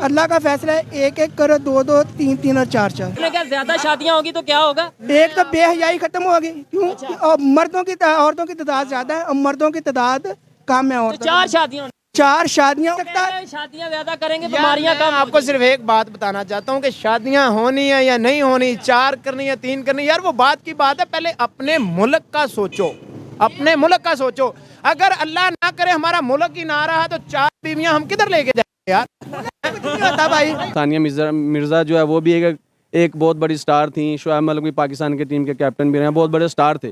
अल्लाह का फैसला है, एक एक करो, दो दो, तीन तीन और चार चार। क्या ज्यादा शादियां होगी तो क्या होगा? एक तो बेहयाई खत्म होगी, क्यों? और मर्दों की औरतों की तादाद ज्यादा है और मर्दों की तादाद कम है। तो औरतों चार शादियां चार शादियां शादियां ज्यादा करेंगे बीमारियां कम आपको सिर्फ एक बात बताना चाहता हूँ कि शादियां होनी है या नहीं होनी, 4 करनी है 3 करनी, यार वो बात की बात है। पहले अपने मुल्क का सोचो, अपने मुल्क का सोचो। अगर अल्लाह ना करे हमारा मुल्क ही ना रहा तो 4 बीवियां हम किधर लेके जाएंगे यार? कुछ नहीं होता भाई। सानिया मिर्ज़ा जो है वो भी एक बहुत बड़ी स्टार थी। शुएब मलिक भी पाकिस्तान की टीम के कैप्टन भी रहे, बहुत बड़े स्टार थे।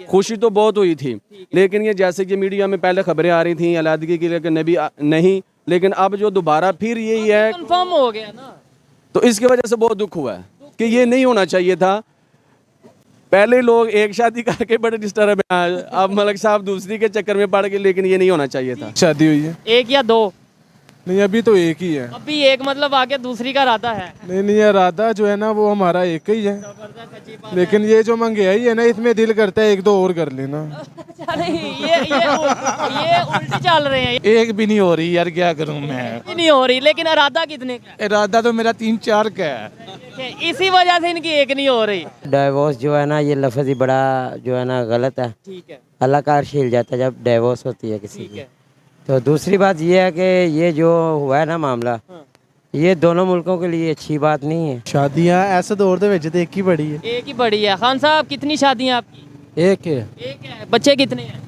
खुशी तो बहुत हुई थी, लेकिन ये जैसे कि मीडिया में पहले खबरें आ रही थी अलहदगी की, लेकिन नहीं, लेकिन अब जो दोबारा फिर यही है, कंफर्म हो गया ना, तो इसकी वजह से बहुत दुख हुआ है कि ये नहीं होना चाहिए था। पहले लोग एक शादी करके बड़े डिस्टर्ब हैं, अब मलिक साहब दूसरी के चक्कर में पड़ गए, लेकिन ये नहीं होना चाहिए था। शादी हुई है? एक या दो? नहीं, अभी तो एक ही है। अभी एक मतलब आगे दूसरी का इरादा है? नहीं, इरादा जो है ना वो हमारा एक ही है, लेकिन ये जो महंगाई है ना इसमें दिल करता है एक दो और कर लेना। ये उल्टी चल रहे हैं। एक भी नहीं हो रही यार, क्या करूं मैं? नहीं हो रही, लेकिन इरादा कितने का? इरादा तो मेरा 3-4 का है। इसी वजह से इनकी एक नहीं हो रही। डाइवोर्स जो है ना, ये लफ्ज़ ही बड़ा जो है ना गलत है। ठीक है, अल्लाह का अर्श हिल जाता है जब डाइवोर्स होती है किसी ठीक की। है। तो दूसरी बात ये है कि ये जो हुआ है ना मामला, ये दोनों मुल्कों के लिए अच्छी बात नहीं है। शादियां ऐसे दौर दे विच ते एक ही बड़ी है। एक ही बड़ी है। खान साहब कितनी शादियां आपकी? एक है। एक है। बच्चे कितने हैं?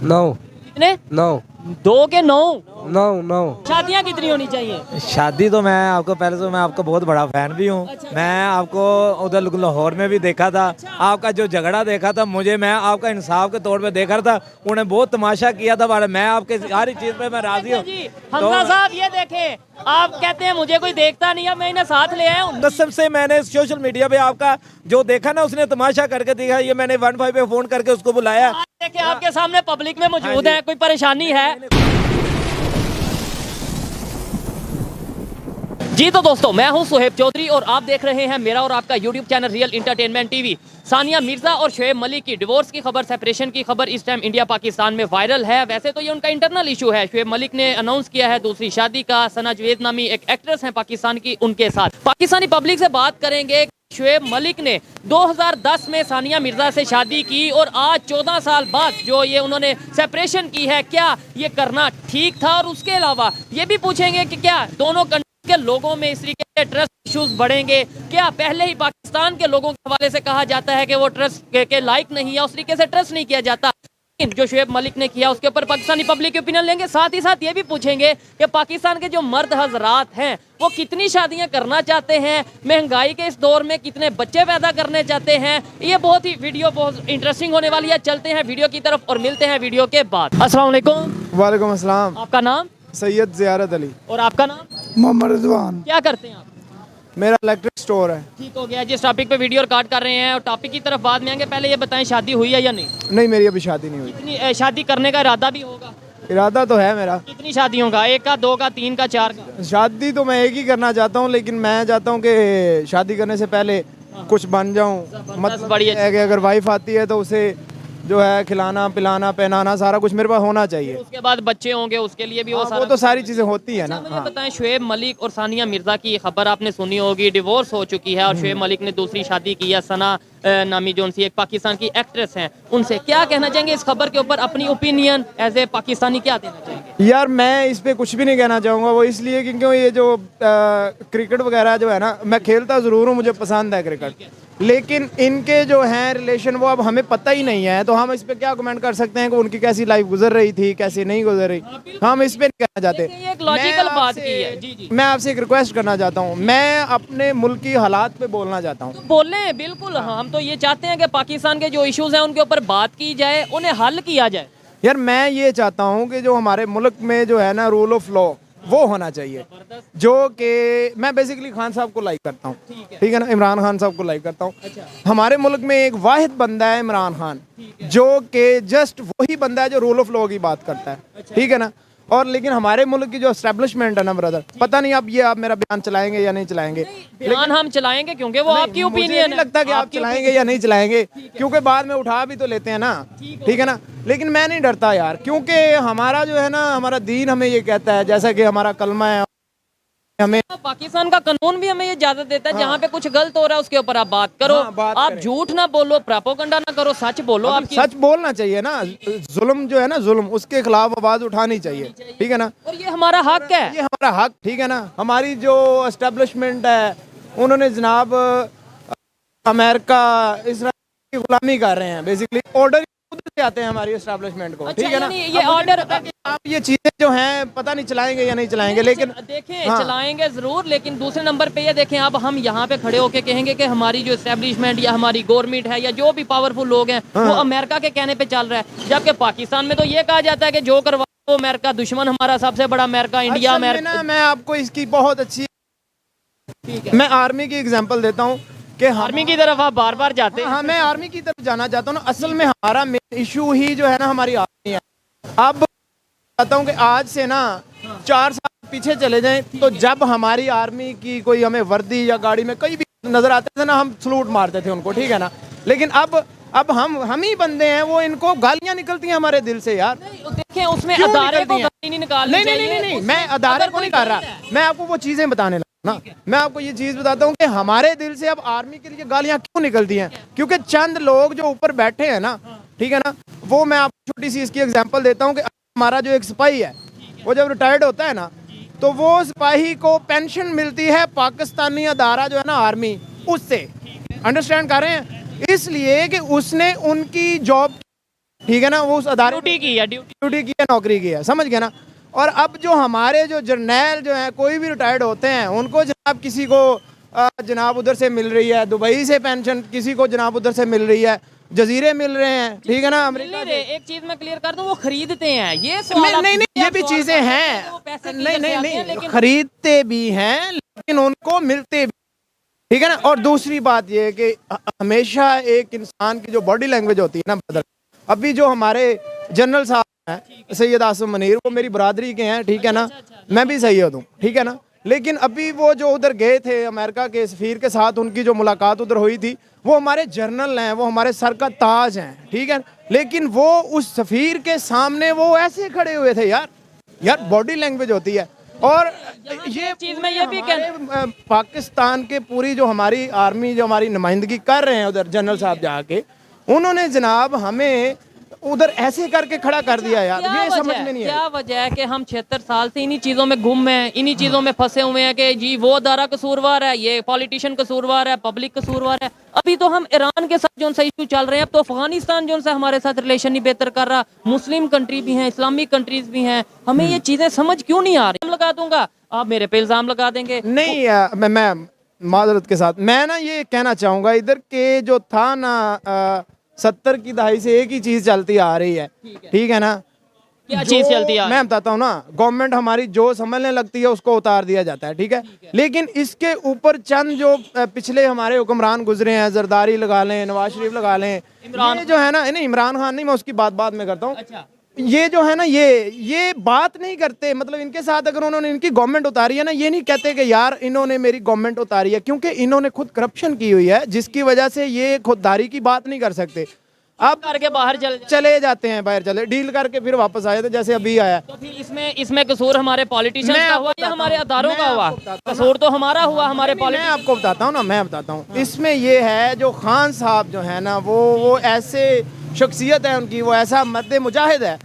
9 कितने? 9 2 के 9? 9 शादियां कितनी होनी चाहिए? शादी तो मैं आपको पहले तो मैं आपका बहुत बड़ा फैन भी हूँ। मैं आपको उधर लाहौर में भी देखा था, आपका जो झगड़ा देखा था, मैं आपका इंसाफ के तौर पे देखा था। उन्हें बहुत तमाशा किया था, मैं आपके हर चीज पे मैं राजी हूँ। हमजा साहब ये देखें, आप कहते हैं मुझे कोई देखता नहीं है, मैं इन्हें साथ ले आया हूँ। कसम से मैंने सोशल मीडिया पे आपका जो देखा ना, उसने तमाशा करके देखा, ये मैंने 15 पे फोन करके उसको बुलाया। देखिए आपके सामने पब्लिक में मौजूद है, कोई परेशानी है? जी तो दोस्तों, मैं हूं सुहेब चौधरी और आप देख रहे हैं मेरा और आपका YouTube channel real entertainment TV. Sania Mirza और शुएब मलिक की डिवोर्स की खबर, सेपरेशन की खबर इस टाइम इंडिया पाकिस्तान में वायरल है। वैसे तो ये उनका इंटरनल इशू है। शुएब मलिक ने अनाउंस किया है दूसरी शादी का। सना जवेद नामी एक एक्ट्रेस है पाकिस्तान की, उनके साथ। पाकिस्तानी पब्लिक से बात करेंगे। शुएब मलिक ने 2010 में सानिया मिर्जा से शादी की और आज 14 साल बाद जो ये उन्होंने सेपरेशन की है, क्या ये करना ठीक था? और उसके अलावा ये भी पूछेंगे कि क्या दोनों के लोगों में इस तरीके के ट्रस्ट इश्यूज बढ़ेंगे? क्या पहले ही पाकिस्तान के लोगों के हवाले से कहा जाता है कि वो ट्रस्ट के लायक नहीं है, उस तरीके से ट्रस्ट नहीं किया जाता? जो शुएब मलिक ने किया उसके ऊपर पाकिस्तानी पब्लिक की ओपिनियन लेंगे। साथ ही साथ ये भी पूछेंगे कि पाकिस्तान के जो मर्द हजरात हैं वो कितनी शादियां करना चाहते हैं, महंगाई के इस दौर में कितने बच्चे पैदा करने चाहते हैं। ये बहुत ही वीडियो बहुत इंटरेस्टिंग होने वाली है। चलते हैं वीडियो की तरफ और मिलते हैं वीडियो के बाद। अस्सलाम वालेकुम। वालेकुम अस्सलाम। आपका नाम? सैयद ज़ियारत अली। और आपका नाम? मोहम्मद रिजवान। क्या करते हैं आप? मेरा इलेक्ट्रिक स्टोर है। ठीक हो गया। जिस टॉपिक पे वीडियो रिकॉर्ड कर रहे हैं और टॉपिक की तरफ बाद में आएंगे, पहले ये बताएं शादी हुई है या नहीं? नहीं, मेरी अभी शादी नहीं हुई। कितनी शादी करने का इरादा भी होगा? इरादा तो है मेरा। कितनी शादियों का? 1 का, 2 का, 3 का, 4 का? शादी तो मैं एक ही करना चाहता हूँ, लेकिन मैं चाहता हूँ कि शादी करने से पहले कुछ बन जाऊँ। मतलब बढ़िया है कि अगर वाइफ आती है तो उसे जो है खिलाना पिलाना पहनाना सारा कुछ मेरे पास होना चाहिए। उसके बाद बच्चे होंगे, उसके लिए भी वो तो सारी चीजें होती है ना। मुझे बताएं, शुएब मलिक और सानिया मिर्जा की खबर आपने सुनी होगी, डिवोर्स हो चुकी है और शुएब मलिक ने दूसरी शादी की है। सना नामी जो एक पाकिस्तान की एक्ट्रेस हैं, उनसे क्या कहना चाहेंगे इस खबर के ऊपर? अपनी ओपिनियन एज ए पाकिस्तानी क्या देना चाहेंगे? यार मैं इस पे कुछ भी नहीं कहना चाहूँगा, वो इसलिए क्योंकि ये जो क्रिकेट वगैरह जो है ना, मैं खेलता ज़रूर हूँ, मुझे पसंद है क्रिकेट, लेकिन इनके जो हैं रिलेशन वो अब हमें पता ही नहीं है, तो हम इस पे क्या कमेंट कर सकते हैं कि उनकी कैसी लाइफ गुजर रही थी, कैसी नहीं गुजर रही। हम इस पे नहीं कहना चाहते। ये एक लॉजिकल बात की है। जी जी, मैं आपसे एक रिक्वेस्ट करना चाहता हूँ, मैं अपने मुल्क की हालात पे बोलना चाहता हूँ। बोलें, बिल्कुल। हम तो ये चाहते हैं कि पाकिस्तान के जो इश्यूज हैं उनके ऊपर बात की जाए, उन्हें हल किया जाए। यार मैं ये चाहता हूँ कि जो हमारे मुल्क में जो है ना रूल ऑफ लॉ वो होना चाहिए, जो कि मैं बेसिकली खान साहब को लाइक करता हूँ, ठीक है ना, इमरान खान साहब को लाइक करता हूँ। हमारे मुल्क में एक वाहिद बंदा है इमरान खान, जो कि जस्ट वही बंदा है जो रूल ऑफ लॉ की बात करता है, ठीक है ना। और लेकिन हमारे मुल्क की जो एस्टेब्लिशमेंट है ना ब्रदर, पता नहीं आप मेरा बयान चलाएंगे या नहीं चलाएंगे। बयान हम चलाएंगे क्योंकि वो आपकी ओपिनियन है। नहीं लगता कि आप चलाएंगे या नहीं चलाएंगे, क्योंकि बाद में उठा भी तो लेते हैं ना, ठीक है ना। लेकिन मैं नहीं डरता यार, क्योंकि हमारा जो है ना, हमारा दीन हमें ये कहता है, जैसा कि हमारा कलमा है, हमें पाकिस्तान का कानून भी हमें ये इजाजत देता है जहाँ पे कुछ गलत हो रहा है उसके ऊपर आप बात करो, आप झूठ ना बोलो, प्रोपेगेंडा ना करो, सच बोलो। आप सच बोलना चाहिए ना, जुल्म जो है ना, जुल्म उसके खिलाफ आवाज उठानी चाहिए, ठीक है ना। और ये हमारा हक है, ये हमारा हक, ठीक है ना। हमारी जो एस्टेब्लिशमेंट है उन्होंने जनाब अमेरिका इसराइल की गुलामी कर रहे हैं, बेसिकली ऑर्डर उधर से आते हैं हमारी एस्टेब्लिशमेंट को, ठीक है ना। ये ऑर्डर आप ये चीजें जो हैं पता नहीं चलाएंगे या नहीं चलाएंगे, लेकिन देखें चलाएंगे जरूर, लेकिन दूसरे नंबर पे ये देखें, अब हम यहाँ पे खड़े होके कहेंगे कि हमारी जो एस्टेब्लिशमेंट या हमारी गवर्नमेंट है या जो भी पावरफुल लोग हैं वो अमेरिका के कहने पे चल रहा है, जबकि पाकिस्तान में तो ये कहा जाता है कि जो करवा वो अमेरिका दुश्मन, हमारा सबसे बड़ा अमेरिका, इंडिया अमेरिका। मैं आपको इसकी बहुत अच्छी, मैं आर्मी की एग्जांपल देता हूँ कि आर्मी की तरफ आप बार बार जाते हैं। हाँ, मैं आर्मी की तरफ जाना चाहता हूँ ना। असल में हमारा मेन इशू ही जो है ना हमारी आर्मी है। अब कहता हूँ कि आज से ना 4 साल पीछे चले जाएं तो जब हमारी आर्मी की कोई हमें वर्दी या गाड़ी में कहीं भी नजर आते थे ना, हम सलूट मारते थे उनको, ठीक है ना। लेकिन अब हम ही बंदे हैं, वो इनको गालियां निकलती हैं हमारे दिल से यार। देखें उसमें अदारे को गाली नहीं निकालनी चाहिए। नहीं, मैं अदारे को नहीं कर रहा, मैं आपको वो चीजें बताने लगा ना। मैं आपको ये चीज बताता हूँ कि हमारे दिल से अब आर्मी के लिए गालियां क्यों निकलती हैं, क्योंकि चंद लोग जो ऊपर बैठे हैं ना, ठीक है ना, वो मैं आपको छोटी सी इसकी एग्जांपल देता हूँ कि हमारा जो एक सिपाही है वो जब रिटायर्ड होता है ना, तो वो सिपाही को पेंशन मिलती है पाकिस्तानी अदारा जो है ना आर्मी, उससे। अंडरस्टैंड कर रहे हैं? इसलिए कि उसने उनकी जॉब, ठीक है ना, वो उस अदारे ड्यूटी की है, नौकरी की है, समझ गया ना। और अब जो हमारे जो जर्नैल जो हैं कोई भी रिटायर्ड होते हैं, उनको जनाब किसी को जनाब उधर से मिल रही है, दुबई से पेंशन, किसी को जनाब उधर से मिल रही है, जजीरे मिल रहे हैं, ठीक है ना, अमेरिका से। एक चीज मैं क्लियर कर दूं, वो खरीदते हैं, ये नहीं, ये भी चीजें हैं, नहीं, खरीदते भी हैं लेकिन उनको मिलते भी, ठीक है ना। और दूसरी बात ये है कि हमेशा एक इंसान की जो बॉडी लैंग्वेज होती है ना बदल, अभी जो हमारे जनरल साहब हैं सैयद आसिम मनीर, वो मेरी बरादरी के हैं, ठीक है ना, मैं भी सैयद हूँ, ठीक है ना। लेकिन अभी वो जो उधर गए थे अमेरिका के सफीर के साथ, उनकी जो मुलाकात उधर हुई थी, वो हमारे जर्नल हैं, वो हमारे सर का ताज हैं, ठीक है। लेकिन वो उस सफीर के सामने वो ऐसे खड़े हुए थे यार बॉडी लैंग्वेज होती है। और ये चीज में ये भी पाकिस्तान के पूरी जो हमारी आर्मी जो हमारी नुमाइंदगी कर रहे हैं उधर जनरल साहब जाके, उन्होंने जनाब हमें उधर ऐसे करके खड़ा कर दिया यार, ये समझ में नहीं है। क्या वजह है कि हम 76 साल से इन्हीं चीजों में गुम हैं, इन्हीं चीजों में फंसे हुए हैं कि जी वो अदारा कसूरवार है, ये पॉलिटिशियन कसूरवार है, पब्लिक कसूरवार है। अभी तो हम ईरान के साथ जो सा इशू चल रहे हैं, अब तो अफगानिस्तान जो सा हमारे साथ रिलेशन नहीं बेहतर कर रहा, मुस्लिम कंट्री भी हैं, इस्लामिक कंट्रीज भी हैं, हमें ये चीजें समझ क्यों नहीं आ रही। लगा दूंगा, आप मेरे पे इल्जाम लगा देंगे। नहीं, मैं माजरत के साथ मैं ना ये कहना चाहूंगा, इधर के जो था ना 70 की दहाई से एक ही चीज चलती आ रही है, ठीक है ना। क्या चीज चलती है? मैं बताता हूँ ना, गवर्नमेंट हमारी जो समझने लगती है उसको उतार दिया जाता है, ठीक है। लेकिन इसके ऊपर चंद जो पिछले हमारे हुक्मरान गुजरे हैं, जरदारी लगा लें, नवाज शरीफ लगा लें, ये जो है ना, नहीं इमरान खान नहीं, मैं उसकी बात में करता हूँ। अच्छा। ये जो है ना, ये बात नहीं करते, मतलब इनके साथ अगर उन्होंने इनकी गवर्नमेंट उतारी है ना, ये नहीं कहते कि यार इन्होंने मेरी गवर्नमेंट उतारी है, क्योंकि इन्होंने खुद करप्शन की हुई है, जिसकी वजह से ये खुददारी की बात नहीं कर सकते। अब करके बाहर चले जाते हैं, बाहर चले डील करके फिर वापस आए, तो जैसे अभी आया। तो फिर इसमें कसूर हमारे पॉलिटिशियंस का हुआ या हमारे अदारों का हुआ? कसूर तो हमारा हुआ, हमारे मैं आपको बताता हूँ ना, मैं बताता हूँ। इसमें ये है, जो खान साहब जो है ना, वो ऐसे शख्सियत है उनकी, वो ऐसा मद्दे मुजाहिद है,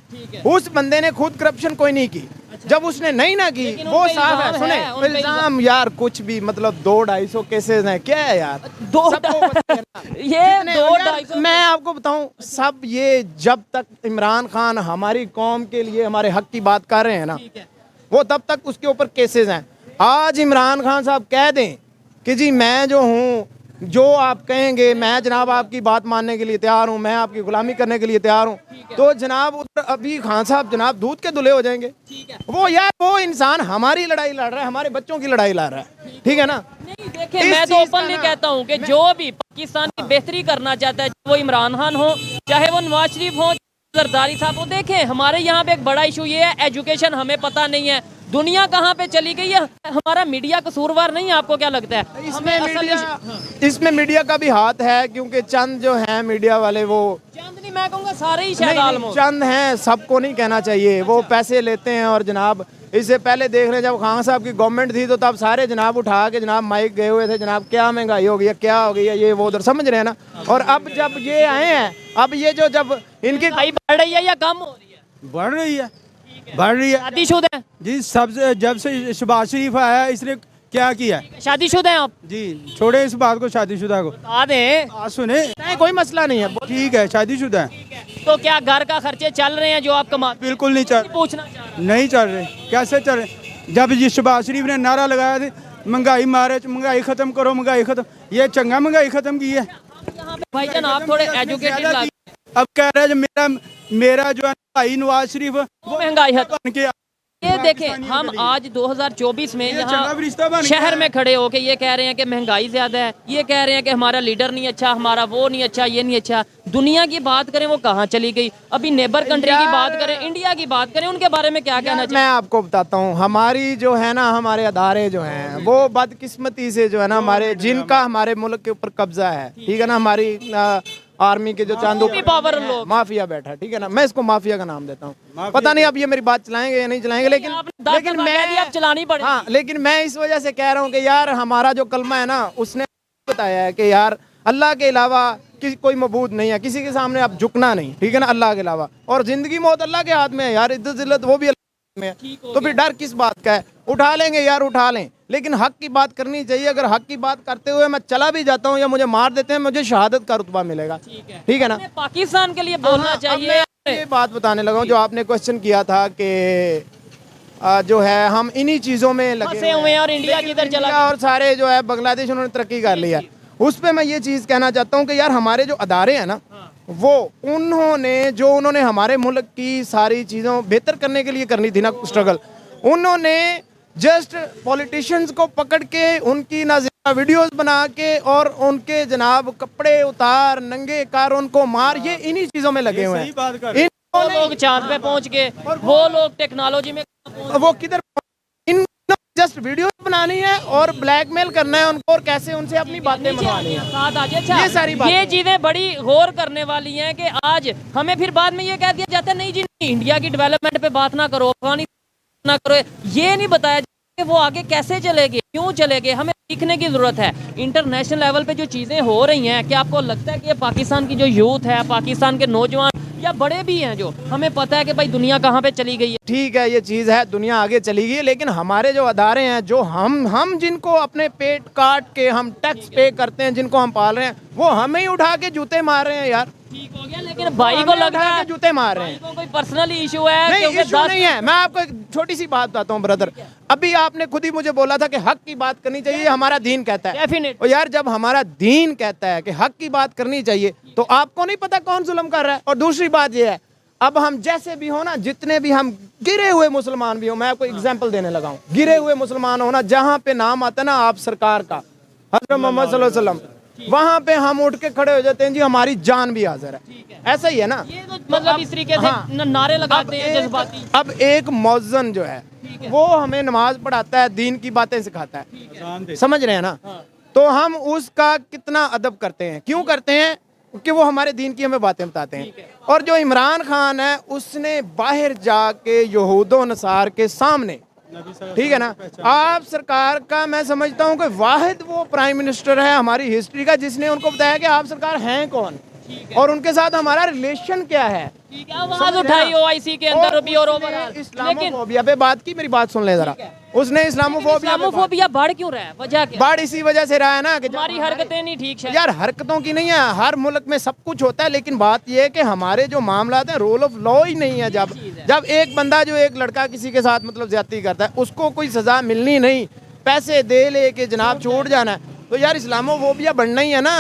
उस बंदे ने खुद करप्शन कोई नहीं की। जब उसने नहीं ना की, वो साफ है। सुने इल्जाम यार कुछ भी, मतलब 200-250 केसेस हैं, क्या है यार, मैं आपको बताऊं, सब ये जब तक इमरान खान हमारी कौम के लिए हमारे हक की बात कर रहे हैं ना, वो तब तक उसके ऊपर केसेस हैं। आज इमरान खान साहब कह दें कि जी मैं जो हूँ, जो आप कहेंगे, मैं जनाब आपकी बात मानने के लिए तैयार हूँ, मैं आपकी गुलामी करने के लिए तैयार हूँ, तो जनाब उधर अभी खान साहब जनाब दूध के दुल्हे हो जाएंगे। वो यार वो इंसान हमारी लड़ाई लड़ रहा है, हमारे बच्चों की लड़ाई लड़ रहा है, ठीक है ना। नहीं देखिए, मैं तो ओपनली कहता हूँ कि जो भी पाकिस्तान की बेहतरी करना चाहता है, वो इमरान खान हो, चाहे वो नवाज शरीफ हो, जरदारी साहब, वो देखें हमारे यहाँ पे एक बड़ा इशू ये है, एजुकेशन हमें पता नहीं है, दुनिया कहाँ पे चली गई है, हमारा मीडिया कसूरवार नहीं है। आपको क्या लगता है? इसमें मीडिया का भी हाथ है, क्योंकि चंद जो हैं मीडिया वाले, वो चंद नहीं, मैं कहूँगा सारे ही शायद चंद हैं, सबको नहीं कहना चाहिए, वो पैसे लेते हैं और जनाब इससे पहले देख रहे हैं जब खान साहब की गवर्नमेंट थी तो तब सारे जनाब उठा के जनाब माइक गए हुए थे, जनाब क्या महंगाई हो गई है, क्या हो गई है, ये वो उधर, समझ रहे हैं ना। और अब जब ये आए हैं, अब ये जो जब इनकी भाई बढ़ रही है या कम हो रही है? बढ़ रही है, बढ़ रही है शादीशुदा हैं? जी। सबसे जब से शहबाज शरीफ आया है इसने क्या किया है शादीशुदा हैं आप? जी। छोड़े इस बात को, शादीशुदा को बता दें। बात सुने, कोई मसला नहीं है, ठीक है, शादीशुदा है। तो क्या घर का खर्चे चल रहे हैं जो आप कमाते? बिल्कुल नहीं चल, पूछना चाह रहा नहीं चल रहे। कैसे चल रहे? जब ये शहबाज शरीफ ने नारा लगाया था महंगाई मारे, महंगाई खत्म करो, महंगाई खत्म, ये चंगा महंगाई खत्म की है। हूं। भाईजान आप थोड़े एजुकेटेड लग, अब कह रहे हैं मेरा जो है भाई नवाज शरीफ वो महंगाई है। बन के ये देखें, हम आज 2024 में यहाँ शहर में खड़े होके ये कह रहे हैं कि महंगाई ज्यादा है, ये कह रहे हैं कि हमारा लीडर नहीं अच्छा, हमारा वो नहीं अच्छा, ये नहीं अच्छा। दुनिया की बात करें वो कहाँ चली गई? अभी नेबर कंट्री की बात करें, इंडिया की बात करें, उनके बारे में क्या कहना चाहिए? मैं आपको बताता हूँ, हमारी जो है ना, हमारे अदारे जो हैं वो बदकिस्मती से जो है ना, हमारे जिनका हमारे मुल्क के ऊपर कब्जा है, ठीक है ना, हमारी आर्मी के जो चांदू पावर लोग, माफिया बैठा, ठीक है ना, मैं इसको माफिया का नाम देता हूँ। पता नहीं अब ये मेरी बात चलाएंगे या नहीं चलाएंगे, लेकिन मैं आप चलानी पड़े। हाँ, लेकिन मैं इस वजह से कह रहा हूँ कि यार हमारा जो कलमा है ना, उसने बताया है कि यार अल्लाह के अलावा कोई मबूद नहीं है, किसी के सामने आप झुकना नहीं, ठीक है ना, अल्लाह के अलावा। और जिंदगी मौत अल्लाह के हाथ में है यार, इज्जत जिल्लत वो भी अल्लाह में है, तो फिर डर किस बात का है? उठा लेंगे यार, उठा लें, लेकिन हक की बात करनी चाहिए। अगर हक की बात करते हुए मैं चला भी जाता हूँ या मुझे मार देते हैं, मुझे शहादत का रुतबा मिलेगा, ठीक है ना। पाकिस्तान के लिए बोलना चाहिए। ये बात बताने लगा हूँ जो आपने क्वेश्चन किया था कि जो है हम इन्हीं चीज़ों में लगे हुए हैं और इंडिया की तरफ चला, और सारे जो है बांग्लादेश उन्होंने तरक्की कर लिया। उस पर मैं ये चीज़ कहना चाहता हूँ कि यार हमारे जो अदारे हैं ना, वो उन्होंने हमारे मुल्क की सारी चीज़ों बेहतर करने के लिए करनी थी ना स्ट्रगल, उन्होंने जस्ट पॉलिटिशियंस को पकड़ के उनकी ना वीडियोस बना के और उनके जनाब कपड़े उतार, नंगे कार, उनको मार, ये इन्हीं चीज़ों में लगे हुए हैं। वो लोग चांद पे पहुंच के, वो लोग टेक्नोलॉजी में, वो किधर, इन जस्ट वीडियो बनानी है और ब्लैकमेल करना है उनको, और कैसे उनसे अपनी बातें मनवानी है। अच्छा, ये सारी बातें, ये चीजें बड़ी गौर करने वाली हैं कि आज हमें फिर बाद में ये कह दिया जाता है नहीं जी नहीं, इंडिया की डेवलपमेंट पे बात ना करो, अफगानिस्तान ना करो, ये नहीं बताया कि वो आगे कैसे चलेगी, क्यों चलेगी। हमें सीखने की जरूरत है। इंटरनेशनल लेवल पे जो चीजें हो रही हैं, क्या आपको लगता है कि ये पाकिस्तान की जो यूथ है, पाकिस्तान के नौजवान या बड़े भी हैं, जो हमें पता है कि भाई दुनिया कहाँ पे चली गई है, ठीक है, ये चीज़ है, दुनिया आगे चली गई, लेकिन हमारे जो अदारे हैं, जो हम जिनको अपने पेट काट के हम टैक्स पे करते हैं, जिनको हम पाल रहे हैं, वो हमें ही उठा के जूते मार रहे हैं यार। ठीक हो गया, लेकिन भाई को लग रहा है जूते मार रहे हैं। कोई पर्सनल इशू है? नहीं, इशू नहीं है। मैं आपको एक छोटी सी बात बताता हूँ ब्रदर, अभी आपने खुद ही मुझे बोला था कि हक की बात करनी चाहिए, हमारा दीन कहता है। डेफिनेट। और यार जब हमारा दीन कहता है कि हक की बात करनी चाहिए, तो आपको नहीं पता कौन जुल्म कर रहा है। और दूसरी बात ये है, अब हम जैसे भी हो ना, जितने भी हम गिरे हुए मुसलमान भी हो, मैं आपको एग्जांपल देने लगा हूँ, गिरे हुए मुसलमान हो ना, जहाँ पे नाम आता ना आप सरकार का, हज़रत मोहम्मद सल्लल्लाहु अलैहि वसल्लम, वहाँ पे हम उठ के खड़े हो जाते हैं जी, हमारी जान भी हाजिर है। ऐसा ही है ना, ये तो मतलब इस तरीके से नारे लगाते हैं जज्बाती। अब एक मौज़न जो है वो हमें नमाज पढ़ाता है, दीन की बातें सिखाता है, समझ रहे हैं ना, तो हम उसका कितना अदब करते हैं, क्यों करते हैं? कि वो हमारे दीन की हमें बातें बताते हैं। और जो इमरान खान है, उसने बाहर जाके यहूदो नसार के सामने, ठीक है ना, आप सरकार का मैं समझता हूँ कि वाहिद वो प्राइम मिनिस्टर है हमारी हिस्ट्री का जिसने उनको बताया कि आप सरकार हैं कौन और उनके साथ हमारा रिलेशन क्या है। आवाज उठाई ओआईसी के अंदर भी और इस्लामोफोबिया पे बात की, मेरी बात सुन ले जरा, उसने इस्लामोफोबिया बढ़ क्यों रहा है? वजह क्या? बढ़ इसी वजह से रहा है ना कि हमारी हरकतें नहीं ठीक है। यार हरकतों की नहीं है, हर मुल्क में सब कुछ होता है, लेकिन बात यह है कि हमारे जो मामला है, रूल ऑफ लॉ ही नहीं है। जब एक बंदा जो एक लड़का किसी के साथ मतलब ज्यादती करता है, उसको कोई सजा मिलनी नहीं, पैसे दे लेके जनाब छोड़ जाना है, तो यार इस्लामोफोबिया बढ़ना ही है ना।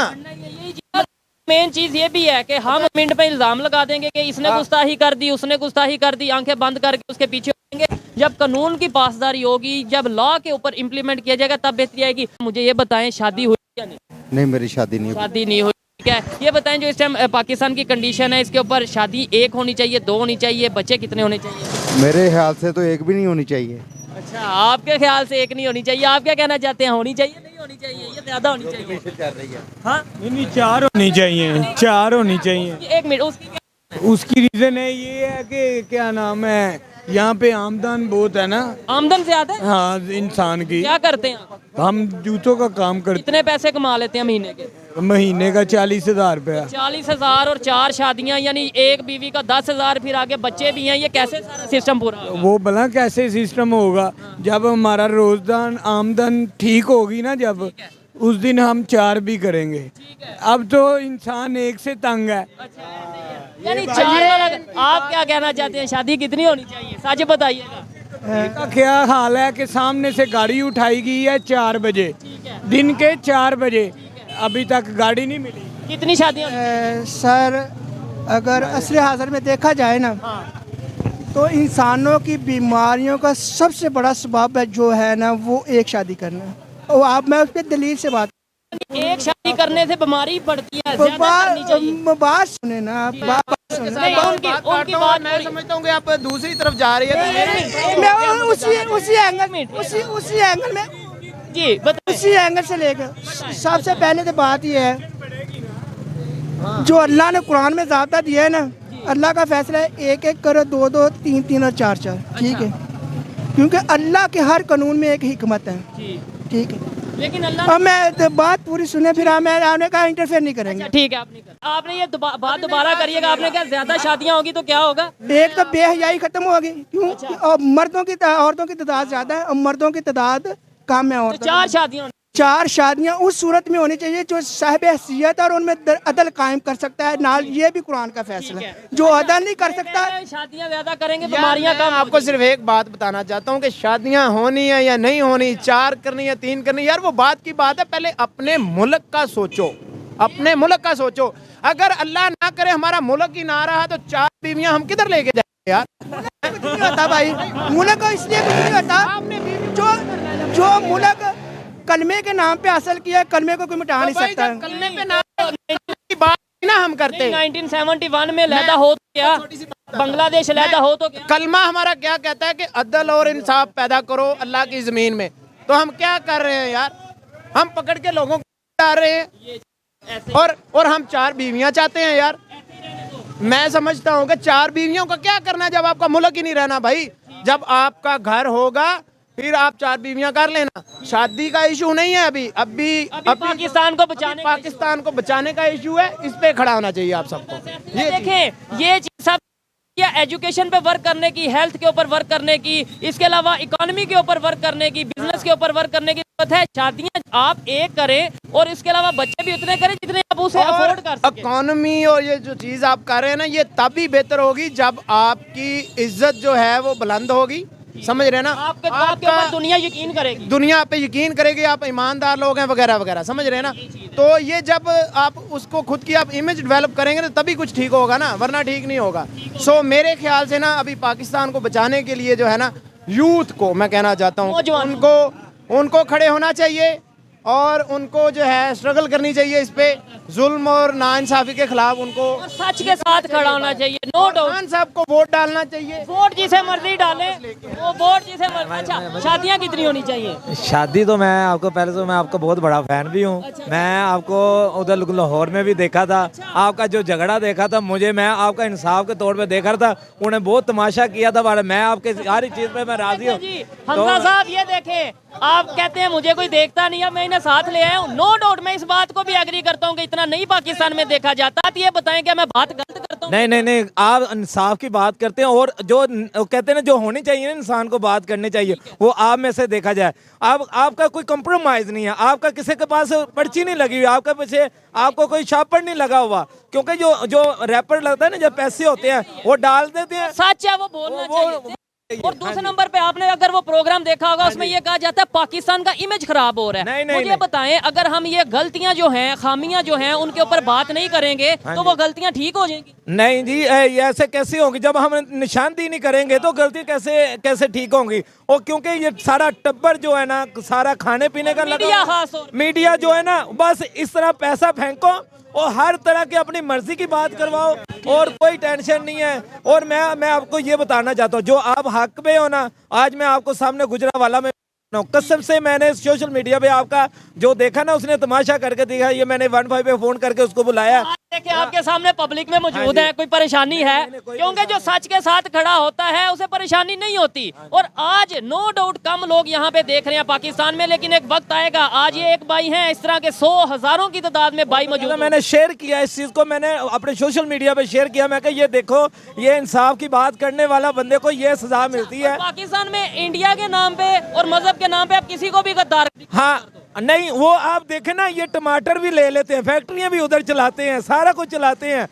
मेन चीज ये भी है कि हम मिनट पे इल्जाम लगा देंगे कि इसने गुस्ताखी कर दी, उसने गुस्ताखी कर दी, आंखें बंद करके उसके पीछे होंगे। जब कानून की पासदारी होगी, जब लॉ के ऊपर इम्प्लीमेंट किया जाएगा, तब बेहतरी आएगी। मुझे ये बताएं, शादी हुई या नहीं? नहीं, मेरी शादी नहीं हुई। ठीक है, ये बताएं जो इस टाइम पाकिस्तान की कंडीशन है, इसके ऊपर शादी एक होनी चाहिए, दो होनी चाहिए, बच्चे कितने होने चाहिए? मेरे ख्याल से तो एक भी नहीं होनी चाहिए। अच्छा, आपके ख्याल से एक नहीं होनी चाहिए, आप क्या कहना चाहते हैं? होनी चाहिए, नहीं होनी चाहिए, ये ज्यादा होनी चाहिए? हाँ, नहीं, 4 होनी चाहिए, 4 होनी चाहिए। एक मिनट, उसकी रीजन है ये है कि क्या नाम है यहाँ पे आमदन बहुत है ना। आमदन ज्यादा है? हाँ, इंसान की। क्या करते हैं आप? हम जूतों का काम करते कितने पैसे कमा लेते हैं महीने के? हैं, महीने का 40,000 रुपया। 40,000 और 4 शादियां, यानी एक बीवी का 10,000, फिर आगे बच्चे भी हैं, ये कैसे सारा सिस्टम पूरा होगा? वो भला कैसे सिस्टम होगा? जब हमारा रोजदार आमदन ठीक होगी ना, जब उस दिन हम 4 भी करेंगे। अब तो इंसान एक से तंग है। यानी 4 आप क्या कहना चाहते हैं, शादी कितनी होनी चाहिए, सच बताइएगा? का क्या हाल है कि सामने से गाड़ी उठाई गई है 4 बजे, दिन के 4 बजे, अभी तक गाड़ी नहीं मिली। कितनी शादियां? सर अगर असली हाज़िर में देखा जाए ना, तो इंसानों की बीमारियों का सबसे बड़ा सबब है जो है ना, वो एक शादी करना। और आप, मैं उस पर दलील से बात, एक शादी करने से बीमारी बढ़ती है, ज्यादा करनी चाहिए। बात सुने ना, बात सुने। नहीं, उनकी बात मैं समझता हूँ कि आप दूसरी तरफ जा रही है। मैं उसी एंगल में जी बताइए। उसी एंगल से लेकर सबसे पहले तो बात ये है, जो अल्लाह ने कुरान में ज़ाब्ता दिया है ना, अल्लाह का फैसला है 1-1 करो, 2-2, 3-3 और 4-4, ठीक है? क्योंकि अल्लाह के हर कानून में एक हिकमत है, ठीक है? लेकिन अल्लाह, अब मैं बात पूरी सुने, फिर आपने कहा इंटरफेयर नहीं करेंगे। ठीक है, आपने ये बात दोबारा करिएगा। आपने क्या ज्यादा शादियां होगी तो क्या होगा? एक तो बेहयाई खत्म होगी, क्यों? और औरतों की तादाद ज्यादा है और मर्दों की तादाद कम है। तो 4 शादियां, 4 शादियां उस सूरत में होनी चाहिए जो साहिब हैसियत और उनमें अदल कायम कर सकता है। नाल ये भी कुरान का फैसला है, जो अदल नहीं कर सकता। शादियां ज्यादा करेंगे, बीमारियां कम। आपको सिर्फ एक बात बताना चाहता हूँ कि शादियाँ होनी है या नहीं होनी, 4 करनी है 3 करनी, यार वो बात की बात है। पहले अपने मुल्क का सोचो, अपने मुल्क का सोचो। अगर अल्लाह ना करे हमारा मुल्क ही ना रहा तो 4 बीवियां हम किधर लेके जाएंगे यार? कुछ नहीं होता भाई, मुल्क को इसलिए कुछ नहीं होता जो मुल्क कलमे के नाम पे हासिल किया, कलमे को कोई मिटा नहीं सकता। कलमे पे नाम की बात ना हम करते। 1971 में लैदा हो तो क्या, बांग्लादेश लैदा हो तो क्या? कलमा हमारा क्या कहता है कि अदल और इंसाफ पैदा करो अल्लाह की जमीन में। तो हम क्या कर रहे हैं यार? हम पकड़ के लोगों को डाल रहे हैं और हम 4 बीवियां चाहते हैं यार। मैं समझता हूँ कि 4 बीवियों का क्या करना जब आपका मुल्क ही नहीं रहना भाई। जब आपका घर होगा फिर आप 4 बीवियां कर लेना। शादी का इशू नहीं है अभी पाकिस्तान को बचाने का इशू है। इस पे खड़ा होना चाहिए आप सबको। ये देखें, ये चीज सब या एजुकेशन पे वर्क करने की, हेल्थ के ऊपर वर्क करने की, इसके अलावा इकोनॉमी के ऊपर वर्क करने की, बिजनेस के ऊपर वर्क करने की जरूरत है। शादियां आप एक करें और इसके अलावा बच्चे भी उतने करें जितने आप उसे अफोर्ड कर सकें। इकोनॉमी और ये जो चीज आप कर रहे हैं ना, ये तभी बेहतर होगी जब आपकी इज्जत जो है वो बुलंद होगी। समझ रहे ना? आपके ऊपर दुनिया यकीन करेगी, दुनिया पे यकीन करेगी, आप ईमानदार लोग हैं वगैरह वगैरह। समझ रहे ना? तो ये जब आप उसको खुद की आप इमेज डेवलप करेंगे तो तभी कुछ ठीक होगा ना, वरना ठीक नहीं होगा। सो मेरे ख्याल से ना अभी पाकिस्तान को बचाने के लिए जो है ना, यूथ को मैं कहना चाहता हूँ उनको खड़े होना चाहिए और उनको जो है स्ट्रगल करनी चाहिए इस पे जुल्म और नाइंसाफी के खिलाफ। उनको और सच के साथ खड़ा होना चाहिए। नो डाउट खान साहब को वोट डालना चाहिए। वोट जिसे मर्जी डाले, वो वोट जिसे मर्जी। अच्छा, शादियां कितनी होनी चाहिए? शादी तो मैं आपको पहले तो मैं आपका बहुत बड़ा फैन भी हूँ। मैं आपको उधर लाहौर में भी देखा था, आपका जो झगड़ा देखा था, मैं आपका इंसाफ के तौर पे देखा था। उन्हें बहुत तमाशा किया था। मैं आपके हर चीज़ पे मैं राजी हूँ। हमजा साहब ये देखें, आप कहते हैं मुझे कोई देखता नहीं है, मैं इन्हें साथ ले आया हूँ। नो डाउट मैं इस बात को भी एग्री करता हूँ कि इतना नहीं पाकिस्तान में देखा जाता। तो ये बताएं क्या मैं बात गलत करता हूँ? नहीं, आप इंसाफ की बात करते हैं और जो कहते हैं ना, जो होनी चाहिए ना इंसान को बात करनी चाहिए, वो आप में से देखा जाए। आपका कोई कंप्रोमाइज नहीं है, आपका किसी के पास पर्ची नहीं लगी हुई, आपके पीछे आपको कोई छापड़ नहीं लगा हुआ। क्योंकि जो रैपर लगता है ना, जब पैसे होते हैं वो डाल देते हैं। सच है, वो बोलना चाहिए। और दूसरे नंबर पे आपने अगर वो प्रोग्राम देखा होगा, उसमें ये कहा जाता है पाकिस्तान का इमेज खराब हो रहा है। मुझे बताएं, अगर हम ये गलतियां जो हैं, खामियां जो हैं, उनके ऊपर बात नहीं करेंगे तो वो गलतियां ठीक हो जाएंगी? नहीं जी, ऐसे कैसे होगी? जब हम निशानदेही नहीं करेंगे तो गलती कैसे ठीक होंगी? और क्योंकि ये सारा टब्बर जो है ना, सारा खाने पीने का मीडिया जो है ना, बस इस तरह पैसा फेंको और हर तरह की अपनी मर्जी की बात करवाओ और कोई टेंशन नहीं है। और मैं आपको ये बताना चाहता हूँ, जो आप हक में हो ना, आज मैं आपको सामने गुजरावाला में कसम से मैंने सोशल मीडिया पे आपका जो देखा ना, उसने तमाशा करके दिखा। ये मैंने 15 पे फोन करके उसको बुलाया। देखिए आपके सामने पब्लिक में मौजूद है, कोई परेशानी है? क्योंकि जो सच के साथ खड़ा होता है उसे परेशानी नहीं होती। और आज नो डाउट कम लोग यहाँ पे देख रहे हैं पाकिस्तान में, लेकिन एक वक्त आएगा, आज ये एक भाई हैं, इस तरह के 100 हजारों की तादाद में भाई मौजूद। मैंने शेयर किया इस चीज को, मैंने अपने सोशल मीडिया पे शेयर किया। मैं कहा ये देखो, ये इंसाफ की बात करने वाला बंदे को ये सजा मिलती है। पाकिस्तान में इंडिया के नाम पे और मजहब के नाम पे आप किसी को भी गद्दार, हाँ नहीं, वो आप देखें ना, ये टमाटर भी ले लेते हैं, फैक्ट्रियां भी उधर चलाते हैं, सारा कुछ चलाते हैं।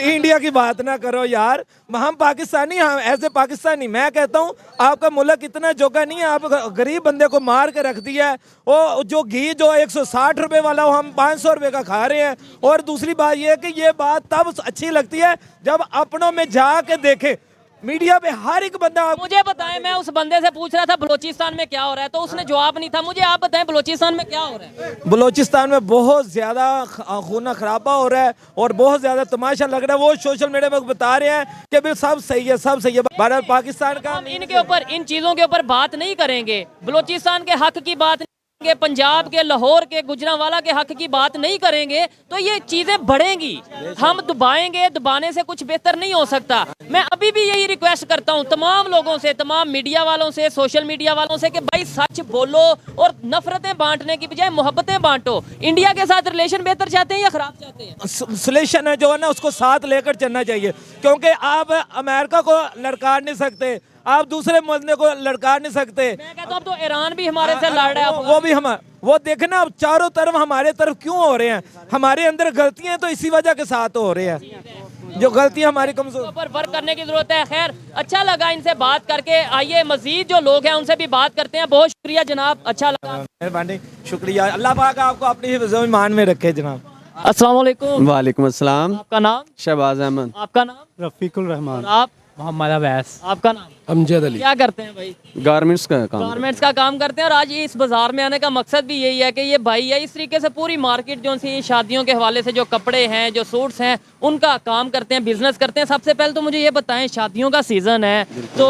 इंडिया की बात ना करो यार, हम पाकिस्तानी, हम ऐसे पाकिस्तानी। मैं कहता हूँ आपका मुल्क इतना जोगा नहीं है, आप गरीब बंदे को मार के रख दिया है। वो जो घी जो 160 रुपए वाला हो, हम 500 रुपए का खा रहे हैं। और दूसरी बात ये है कि ये बात तब अच्छी लगती है जब अपनों में जाके देखे। मीडिया पे हर एक बंदा, मुझे बताएं, मैं उस बंदे से पूछ रहा था बलूचिस्तान में क्या हो रहा है, तो उसने जवाब नहीं था। मुझे आप बताएं बलूचिस्तान में क्या हो रहा है? बलूचिस्तान में बहुत ज्यादा खूना खराबा हो रहा है और बहुत ज्यादा तमाशा लग रहा है। वो सोशल मीडिया पे बता रहे हैं कि भाई सब सही है, सब सही है। भारत पाकिस्तान का, हम इनके ऊपर, इन चीजों के ऊपर बात नहीं करेंगे। बलूचिस्तान के हक की बात के, पंजाब के, लाहौर के, गुजरांवाला के हक की बात नहीं करेंगे तो ये चीजें बढ़ेंगी। हम दबाएंगे, दबाने से कुछ बेहतर नहीं हो सकता। मैं अभी भी यही रिक्वेस्ट करता हूँ तमाम लोगों से, तमाम मीडिया वालों से, सोशल मीडिया वालों से कि भाई सच बोलो और नफरतें बांटने की बजाय मोहब्बतें बांटो। इंडिया के साथ रिलेशन बेहतर चाहते हैं या खराब चाहते हैं? सलेशन है जो है ना, उसको साथ लेकर चलना चाहिए, क्योंकि आप अमेरिका को लड़का नहीं सकते, आप दूसरे मुल्क को लड़का नहीं सकते। मैं कहता हूँ अब तो ईरान भी हमारे से लड़ रहा है, वो भी हम, वो देखना अब चारों तरफ हमारे तरफ क्यों हो रहे हैं। हमारे अंदर गलतियां तो इसी वजह के साथ हो रहे हैं, जो गलतियां हमारी कमजोर पर वर्क करने की जरूरत है। खैर, अच्छा लगा इनसे बात करके। आइए मजीद जो लोग हैं उनसे भी बात करते हैं। बहुत शुक्रिया जनाब, अच्छा लगा। मेहरबानी, शुक्रिया। अल्लाह पाक आपको अपनी हिफ्ज़ ईमान में रखे जनाब। अस्सलाम वालेकुम। वालेकुम अस्सलाम। आपका नाम? शहबाज अहमद। आपका नाम? रफीकुल रहमान। आप? मोहम्मद अवैस। आपका नाम? अमजद अली। क्या करते हैं भाई? गारमेंट्स का काम। गारमेंट्स का काम करते हैं। और आज इस बाजार में आने का मकसद भी यही है कि ये भाई है, इस तरीके से पूरी मार्केट जो सी शादियों के हवाले से जो कपड़े हैं, जो सूट्स हैं, उनका काम करते हैं, बिजनेस करते हैं। सबसे पहले तो मुझे ये बताएं, शादियों का सीज़न है तो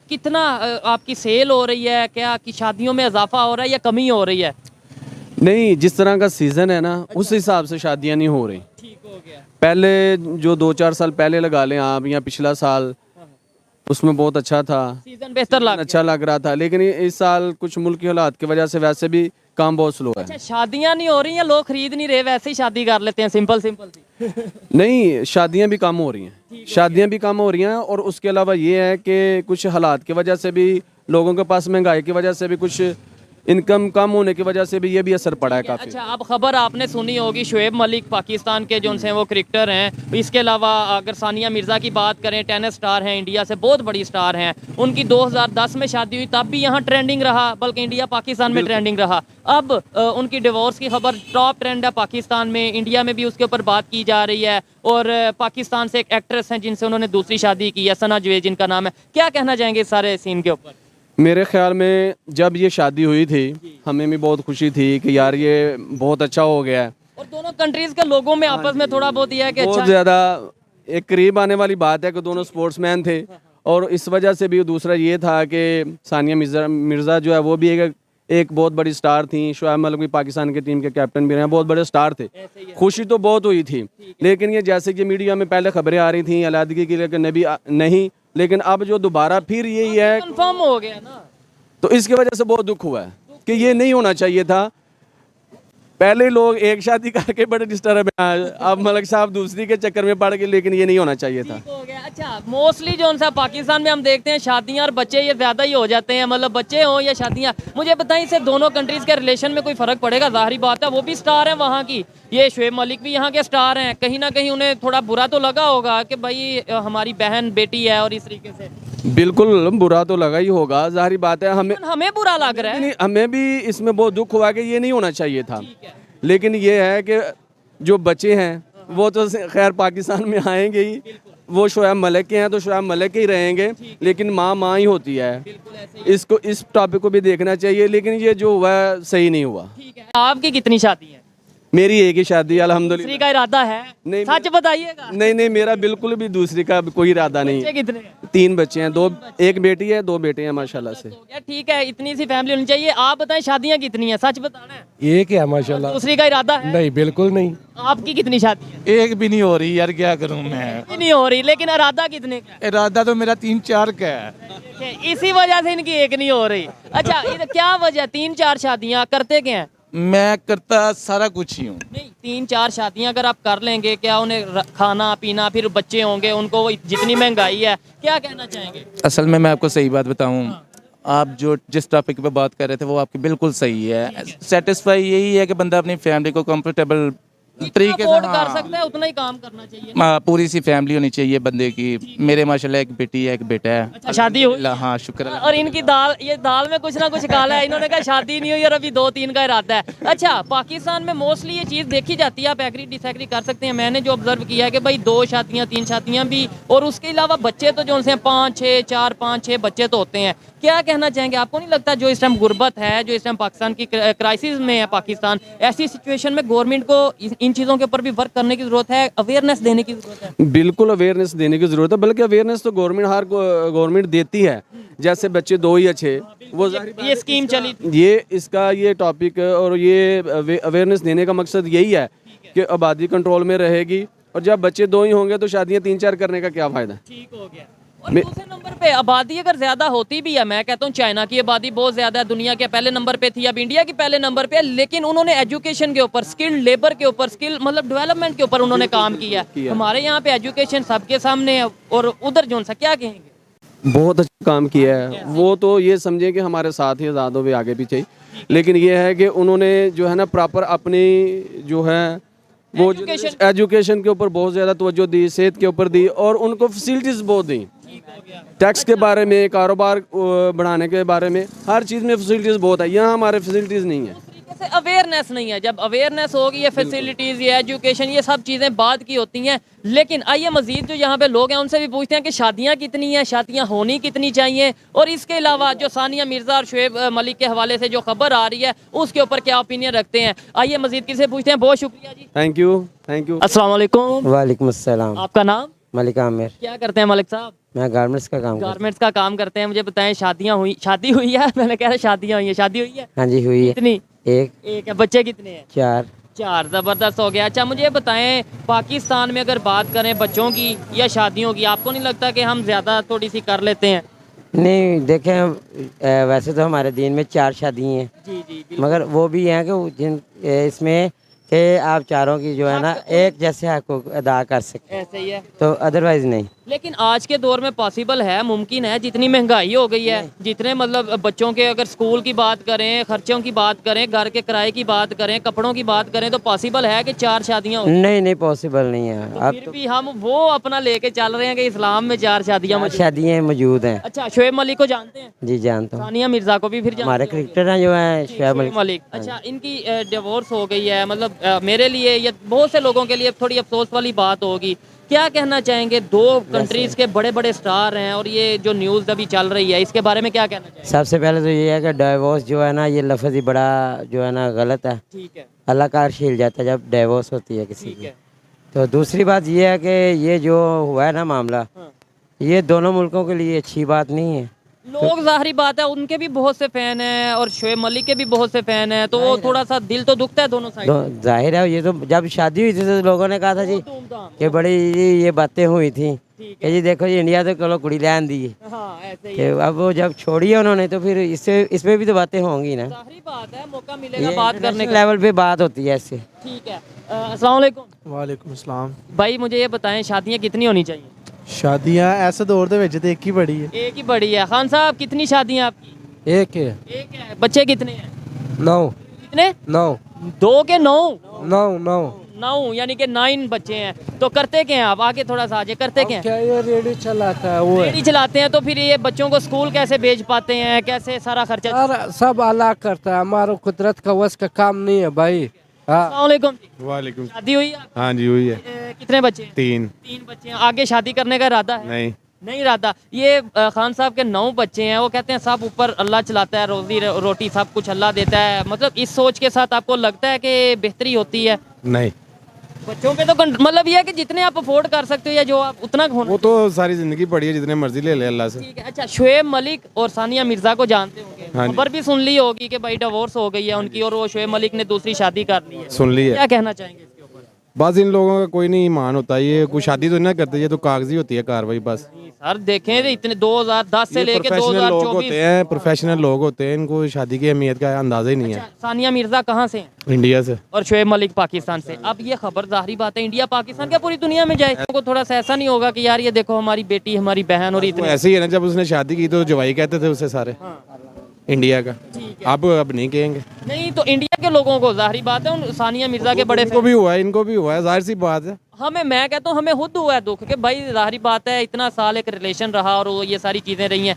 कितना आपकी सेल हो रही है? क्या कि शादियों में इजाफा हो रहा है या कमी हो रही है? नहीं, जिस तरह का सीज़न है ना, उस हिसाब से शादियाँ नहीं हो रही। ठीक हो गया। पहले जो 2-4 साल पहले लगा लें आप, या पिछला साल, उसमें बहुत अच्छा था, सीजन बेहतर अच्छा लग रहा था। लेकिन इस साल कुछ मुल्क की हालात की वजह से वैसे भी काम बहुत स्लो है। अच्छा, शादियां नहीं हो रही हैं, लोग खरीद नहीं रहे, वैसे ही शादी कर लेते हैं सिंपल सिंपल सी। नहीं, शादियां भी कम हो रही हैं, शादियां भी कम हो रही हैं। और उसके अलावा ये है कि कुछ हालात की वजह से भी, लोगों के पास महंगाई की वजह से भी, कुछ इनकम कम होने की वजह से भी ये भी असर पड़ा है काफ़ी। अच्छा, अब खबर आपने सुनी होगी, शुएब मलिक पाकिस्तान के जो हैं वो क्रिकेटर हैं। इसके अलावा अगर सानिया मिर्ज़ा की बात करें, टेनिस स्टार हैं, इंडिया से बहुत बड़ी स्टार हैं। उनकी 2010 में शादी हुई, तब भी यहाँ ट्रेंडिंग रहा, बल्कि इंडिया पाकिस्तान में ट्रेंडिंग रहा। अब उनकी डिवोर्स की खबर टॉप ट्रेंड है पाकिस्तान में, इंडिया में भी उसके ऊपर बात की जा रही है। और पाकिस्तान से एक एक्ट्रेस हैं जिनसे उन्होंने दूसरी शादी की है, सना जवेद जिनका नाम है। क्या कहना चाहेंगे इस सारे सीन के ऊपर? मेरे ख्याल में जब ये शादी हुई थी, हमें भी बहुत खुशी थी कि यार ये बहुत अच्छा हो गया है। और दोनों कंट्रीज के लोगों में आपस में थोड़ा बहुत यह है कि बहुत ज़्यादा एक करीब आने वाली बात है कि दोनों स्पोर्ट्समैन थे। और इस वजह से भी दूसरा ये था कि सानिया मिर्ज़ा जो है वो भी एक बहुत बड़ी स्टार थी। शोएब मलिक भी पाकिस्तान की टीम के कैप्टन भी रहे, बहुत बड़े स्टार थे। खुशी तो बहुत हुई थी, लेकिन ये जैसे कि मीडिया में पहले खबरें आ रही थी अलहदगी की, लेकिन नहीं, लेकिन अब जो दोबारा फिर यही है, कंफर्म हो गया ना, तो इसकी वजह से बहुत दुख हुआ है कि ये नहीं होना चाहिए था। पहले लोग एक शादी करके बड़े डिस्टर्ब हैं, अब मलिक साहब दूसरी के चक्कर में पड़ गए, लेकिन ये नहीं होना चाहिए था। हो गया। अच्छा, मोस्टली जो सा पाकिस्तान में हम देखते हैं शादियां और बच्चे ये ज़्यादा ही हो जाते हैं, मतलब बच्चे हों या शादियां। मुझे बताएं, इससे दोनों कंट्रीज़ के रिलेशन में कोई फ़र्क पड़ेगा? ज़ाहिरी बात है, वो भी स्टार हैं वहाँ की, ये शुएब मलिक भी यहाँ के स्टार हैं। कहीं ना कहीं उन्हें थोड़ा बुरा तो लगा होगा कि भाई हमारी बहन बेटी है, और इस तरीके से बिल्कुल बुरा तो लगा ही होगा, ज़ाहिरी बात है। हमें बुरा लग रहा है, हमें भी इसमें बहुत दुख हुआ कि ये नहीं होना चाहिए था। लेकिन ये है कि जो बच्चे हैं वो तो खैर पाकिस्तान में आएंगे ही, वो शोएब मलिक के हैं तो शोएब मलिक के ही रहेंगे, लेकिन माँ ही होती है। इसको, इस टॉपिक को भी देखना चाहिए, लेकिन ये जो हुआ सही नहीं हुआ। आपकी कितनी शादी है? मेरी एक ही शादी है अल्हम्दुलिल्लाह। दूसरी का इरादा है? नहीं, सच बताइएगा। नहीं, मेरा बिल्कुल भी दूसरी का कोई इरादा नहीं बच्चे है। कितने हैं? 3 बच्चे हैं, 2 एक बेटी है, 2 बेटे हैं माशाल्लाह से। तो क्या ठीक है, इतनी सी फैमिली होनी चाहिए। आप बताएं शादियां कितनी हैं, सच बताना है। एक है माशाल्लाह। दूसरी का इरादा है? नहीं बिल्कुल नहीं, आपकी कितनी शादी है? एक भी नहीं हो रही यार, क्या करूं मैं। ये नहीं हो रही, लेकिन इरादा कितने का है? इरादा तो मेरा 3-4 का है। इसी वजह से इनकी एक नहीं हो रही। अच्छा, क्या वजह? 3-4 शादियां करते क्या हैं? मैं करता सारा कुछ ही हूँ। नहीं, 3-4 शादियां अगर आप कर लेंगे, क्या उन्हें खाना पीना, फिर बच्चे होंगे, उनको जितनी महंगाई है, क्या कहना चाहेंगे? असल में मैं आपको सही बात बताऊं, आप जो जिस टॉपिक पे बात कर रहे थे वो आपकी बिल्कुल सही है। सेटिस्फाई यही है कि बंदा अपनी फैमिली को कंफर्टेबल तरीके से अफोर्ड कर सकता है, उतना ही काम करना चाहिए। पूरी सी फैमिली होनी चाहिए बंदे की। मेरे माशाल्लाह एक बेटी है, एक बेटा है। अच्छा, शादी हुई? हाँ शुक्र है। और इनकी दाल, ये दाल में कुछ ना कुछ काला है। इन्होंने कहा शादी नहीं हुई और अभी 2-3 का इरादा है। अच्छा, पाकिस्तान में मोस्टली ये चीज़ देखी जाती है, आप एग्री डिसएग्री कर सकते हैं। मैंने जो ऑब्जर्व किया है कि भाई 2 शादियाँ 3 शादियाँ भी, और उसके अलावा बच्चे तो जो उनसे 5-6 4 5-6 बच्चे तो होते हैं। क्या कहना चाहेंगे? आपको नहीं लगता जो इस टाइम गुर्बत है, जो इस टाइम पाकिस्तान की क्राइसिस में है पाकिस्तान, ऐसी सिचुएशन में गवर्नमेंट को इन चीज़ों के ऊपर भी वर्क करने की जरूरत है, अवेयरनेस देने की जरूरत है? बिल्कुल अवेयरनेस देने की जरूरत है, बल्कि अवेयरनेस तो गवर्नमेंट देती है। जैसे बच्चे 2 ही अच्छे, वो ये स्कीम चली, ये टॉपिक और ये अवेयरनेस देने का मकसद यही है कि आबादी कंट्रोल में रहेगी, और जब बच्चे 2 ही होंगे तो शादियाँ 3-4 करने का क्या फ़ायदा। ठीक हो गया। और दूसरे नंबर पे आबादी अगर ज्यादा होती भी है, मैं कहता हूँ चाइना की आबादी बहुत ज्यादा है, दुनिया के पहले नंबर पे थी, अब इंडिया की पहले नंबर पे है, लेकिन उन्होंने एजुकेशन के ऊपर, स्किल्ड लेबर के ऊपर, स्किल मतलब डेवलपमेंट के ऊपर उन्होंने काम किया। हमारे यहाँ पे एजुकेशन सबके सामने है, और उधर जो सा क्या कहेंगे? बहुत अच्छा काम किया है। वो तो ये समझे कि हमारे साथ ही आज़ाद हो, आगे पीछे ही, लेकिन ये है कि उन्होंने जो है ना प्रॉपर अपनी जो है वो एजुकेशन के ऊपर बहुत ज़्यादा तवज्जो दी, सेहत के ऊपर दी, और उनको फैसिलिटीज़ बहुत दी। टैक्स के बारे में, कारोबार बढ़ाने के बारे में, हर चीज़ में फैसिलिटीज़ बहुत है। यहाँ हमारे फैसिलिटीज़ नहीं है, अवेयरनेस नहीं है। जब अवेयरनेस होगी, ये फैसिलिटीज़, ये एजुकेशन, ये सब चीज़ें बाद की होती हैं। लेकिन आइए मजीद जो यहाँ पे लोग हैं उनसे भी पूछते हैं कि शादियाँ कितनी हैं, शादियाँ होनी कितनी चाहिए, और इसके अलावा जो सानिया मिर्ज़ा और शुएब मलिक के हवाले से जो खबर आ रही है उसके ऊपर क्या ओपिनियन रखते हैं। आइए मजीद किसे पूछते हैं। बहुत शुक्रिया जी, थैंक यू। अस्सलाम वालेकुम। वालेकुम अस्सलाम। आपका नाम? मलिक आमिर। क्या करते हैं मलिक साहब? मैं गारमेंट्स का काम गारमेंट्स का काम करते हैं। मुझे बताएं, शादी हुई है? मैंने कह रहा शादियाँ हुई है, शादी हुई है? हाँ जी हुई है। कितनी? एक है। बच्चे कितने हैं? 4। ज़बरदस्त हो गया। अच्छा, मुझे बताएं, पाकिस्तान में अगर बात करें बच्चों की या शादियों की, आपको नहीं लगता कि हम ज़्यादा थोड़ी सी कर लेते हैं? नहीं देखें, वैसे तो हमारे दिन में 4 शादी हैं, जी, मगर वो भी हैं कि जिन इसमें कि आप चारों की जो है ना एक जैसे हक अदा कर सकते, ऐसे ही है, तो अदरवाइज नहीं। लेकिन आज के दौर में पॉसिबल है, मुमकिन है? जितनी महंगाई हो गई है, जितने मतलब बच्चों के अगर स्कूल की बात करें, खर्चों की बात करें, घर के किराए की बात करें, कपड़ों की बात करें, तो पॉसिबल है कि 4 शादियाँ? नहीं पॉसिबल नहीं है। तो फिर भी हम वो अपना लेके चल रहे हैं कि इस्लाम में 4 शादियाँ मौजूद हैं। अच्छा, शुएब मलिक को जानते हैं? जी जानता हूँ। सानिया मिर्जा को भी फिर हमारे क्रिकेटर हैं जो है शुएब मलिक। अच्छा, इनकी डिवोर्स हो गई है, मतलब मेरे लिए या बहुत से लोगों के लिए थोड़ी अफसोस वाली बात होगी। क्या कहना चाहेंगे? 2 कंट्रीज के बड़े बड़े स्टार हैं, और ये जो न्यूज़ अभी चल रही है इसके बारे में क्या कहना चाहेंगे? सबसे पहले तो ये है कि डिवोर्स जो है ना, ये लफ्ज़ ही बड़ा जो है ना गलत है। ठीक है, अल्लाह का अर्श हिल जाता है जब डिवोर्स होती है किसी की। तो दूसरी बात ये है कि ये जो हुआ है ना मामला, ये दोनों मुल्कों के लिए अच्छी बात नहीं है। लोग ज़ाहिरी बात है, उनके भी बहुत से फ़ैन हैं और शुएब मलिक के भी बहुत से फ़ैन हैं, तो वो थोड़ा सा दिल तो दुखता है दोनों साइड। जाहिर है, ये तो जब शादी हुई थी तो लोगों ने कहा था जी कि बड़ी ये बातें हुई थी कि जी देखो जी इंडिया तो चलो कुड़ी लैन दी है। हाँ, ऐसे ही है। अब वो जब छोड़ी है उन्होंने, तो फिर इसमें भी तो बातें होंगी ना। ज़ाहिरी बात है, मौका मिलेगा बात करने का, लेवल पे बात होती है ऐसे। ठीक है। अस्सलाम वालेकुम। वालेकुम अस्सलाम। भाई मुझे ये बताएं, शादियाँ कितनी होनी चाहिए? शादियाँ ऐसे दौर दे विच एक ही बड़ी है। एक ही बड़ी है। खान साहब, कितनी शादियाँ आपकी? एक है। एक है। बच्चे कितने हैं? 9। कितने? 9। 2 के 9? 9 यानी कि 9 बच्चे हैं। तो करते क्या हैं आप? आगे थोड़ा सा आगे करते क्या हैं? क्या ये रेडी चलाता है वो है। रेडी चलाते हैं। तो फिर ये बच्चों को स्कूल कैसे भेज पाते हैं? कैसे सारा खर्चा? सब अल्लाह करता है, हमारा कुदरत का वश का काम नहीं है भाई। अस्सलामुअलैकुम। वालेकुम। शादी हुई है? हाँ जी हुई है। कितने बच्चे? 3 बच्चे हैं। आगे शादी करने का इरादा है? नहीं। नहीं इरादा। ये खान साहब के 9 बच्चे हैं, वो कहते हैं सब ऊपर अल्लाह चलाता है, रोजी रोटी सब कुछ अल्लाह देता है, मतलब इस सोच के साथ आपको लगता है कि बेहतरी होती है? नहीं, बच्चों पे तो मतलब ये है कि जितने आप अफोर्ड कर सकते हो या जो आप उतना होना। वो तो सारी जिंदगी पड़ी है, जितने मर्जी ले ले अल्लाह से। ठीक है। अच्छा, शोएब मलिक और सानिया मिर्जा को जानते होंगे, हाँ जी। खबर भी सुन ली होगी कि भाई डिवोर्स हो गई है उनकी और वो शोएब मलिक ने दूसरी शादी कर ली है, सुन ली है। क्या कहना चाहेंगे इसके ऊपर? बस इन लोगों का कोई नहीं ईमान होता, ये कोई शादी तो नहीं करते, ये तो कागजी होती है कार्रवाई बस। सर देखें तो इतने 2010 से लेके प्रोफेशनल लोग 2024। होते हैं, प्रोफेशनल लोग होते हैं, इनको शादी की अहमियत का अंदाजा ही नहीं है। सानिया मिर्जा कहाँ से हैं? इंडिया से। और शोएब मलिक पाकिस्तान से। अब ये खबर जाहिर बात है इंडिया पाकिस्तान क्या पूरी दुनिया में जाए, को थोड़ा सा ऐसा नहीं होगा कि यार ये देखो हमारी बेटी हमारी बहन और वो इतने। ऐसे ही है ना, जब उसने शादी की तो जवाई कहते थे उसे सारे इंडिया का, अब नहीं कहेंगे। नहीं तो इंडिया के लोगों को जाहिर बात है उन सानिया मिर्जा के बड़े इनको भी हुआ है, इनको भी हुआ है, जाहिर सी बात है। मैं कहता हूँ हमें खुद हुआ है दुख कि भाई जाहिर बात है इतना साल एक रिलेशन रहा और वो ये सारी चीज़ें रही हैं,